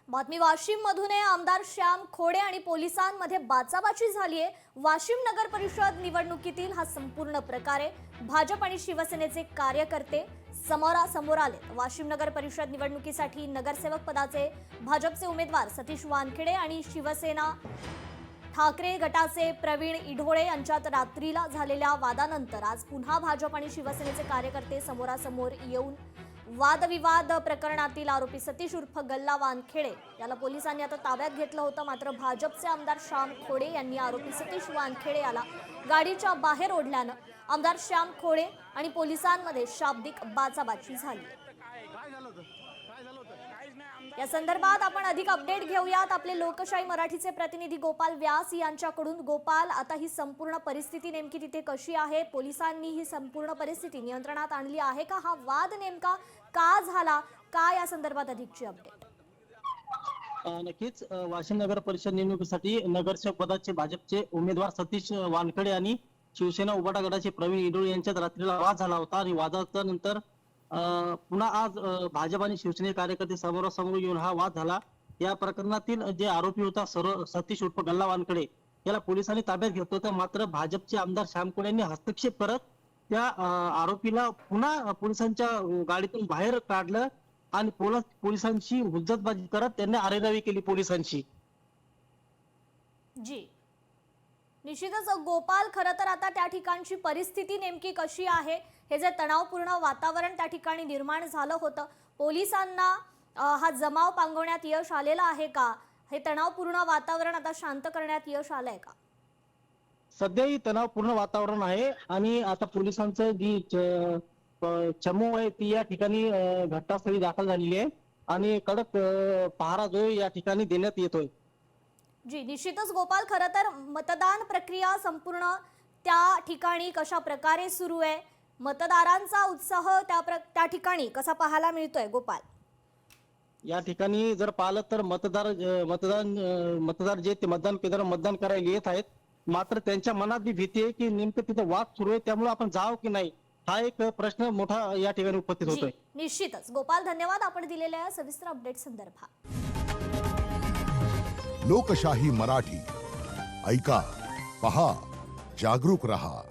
बातमी वाशिम मधून आहे। आमदार श्याम खोडे आणि पोलिसांमध्ये बाचाबाची झाली आहे। वाशिम नगर परिषद निवडणुकीतील हा संपूर्ण प्रकार आहे। भाजप आणि शिवसेनेचे कार्यकर्ते समोरासमोर आले। वाशिम नगर परिषद निवडणुकीसाठी नगरसेवक पदाचे भाजपचे उमेदवार सतीश वानखेडे आणि शिवसेना ठाकरे गटाचे प्रवीण इढोळे यांच्यात रात्रीला झालेल्या वादानंतर आज पुन्हा भाजप आणि शिवसेनेचे कार्यकर्ते समोरासमोर येऊन वादविवाद प्रकरणातील आरोपी सतीश उर्फ गल्ला वानखेडे याला पोलिसांनी आता ताब्यात घेतलं होतं। मात्र भाजपचे आमदार श्याम खोडे यांनी आरोपी सतीश वानखेडे याला गाडीच्या बाहेर ओढल्यानं आमदार श्याम खोडे आणि पोलिसांमध्ये शाब्दिक बाचाबाची झाली। या संदर्भात आपण अधिक अपडेट घेऊयात आपले लोकशाही मराठीचे प्रतिनिधी गोपाल व्यास यांच्याकडून। गोपाल, आता ही संपूर्ण परिस्थिती नेमकी तिथे कशी आहे? पोलिसांनी ही संपूर्ण परिस्थिती नियंत्रणात आणली आहे का? हा वाद नेमका का झाला? काय या संदर्भात अधिकची अपडेट? नक्कीच वाशिम नगर परिषद निवडणुकीसाठी नगरसेवक पदाचे भाजपचे उमेदवार सतीश वानखेडे आणि शिवसेना उबाटा गटाचे प्रवीण इडोळे यांच्यात रात्रीला वाद झाला होता आणि वादाच्या नंतर पुन्हा आज भाजप आणि शिवसेने कार्यकर्ते समोरासमोर येऊन हा वाद झाला। या प्रकरणातील जे आरोपी होता सतीश उर्फ गल्ला वानखेडे याला पोलिसांनी ताब्यात घेतलं होतं। मात्र भाजपचे आमदार श्याम खोडे यांनी हस्तक्षेप करत त्या आरोपीला पुन्हा पोलिसांच्या गाडीतून बाहेर काढलं आणि पोलिसांची हुज्जतबाजी करत त्यांनी आरेरावी केली पोलिसांची। जी, निश्चितच गोपाल, खरं तर आता त्या ठिकाणची परिस्थिती नेमकी कशी आहे? हे जे तणावपूर्ण वातावरण त्या ठिकाणी निर्माण झालं होतं, पोलिसांना हा जमाव पांगवण्यात यश आलेलं आहे का? हे तणावपूर्ण वातावरण आता शांत करण्यात यश आलंय का? सध्याही तणावपूर्ण वातावरण आहे आणि आता पोलिसांचं जी चमू आहे ती या ठिकाणी घटनास्थळी दाखल झालेली आहे आणि कडक पहारा जो या ठिकाणी देण्यात येतोय। जी, निश्चितच गोपाल, खरं तर मतदान प्रक्रिया संपूर्ण त्या ठिकाणी कशा प्रकारे सुरू आहे? मतदारांचा उत्साह त्या ठिकाणी कसा पाहायला मिळतोय गोपाल? या ठिकाणी जर पाहिलं तर मतदार जे ते मतदान केंद्रावर मतदान करायला येत आहेत, मात्र त्यांच्या मनात बी भीती आहे की नेमकं तिथं वाद सुरू आहे, त्यामुळे आपण जावं की नाही हा एक प्रश्न मोठा या ठिकाणी उपस्थित होतोय। निश्चितच गोपाल, धन्यवाद आपण दिलेल्या सविस्तर अपडेट संदर्भात। लोकशाही मराठी ऐका, पहा, जागरूक रहा।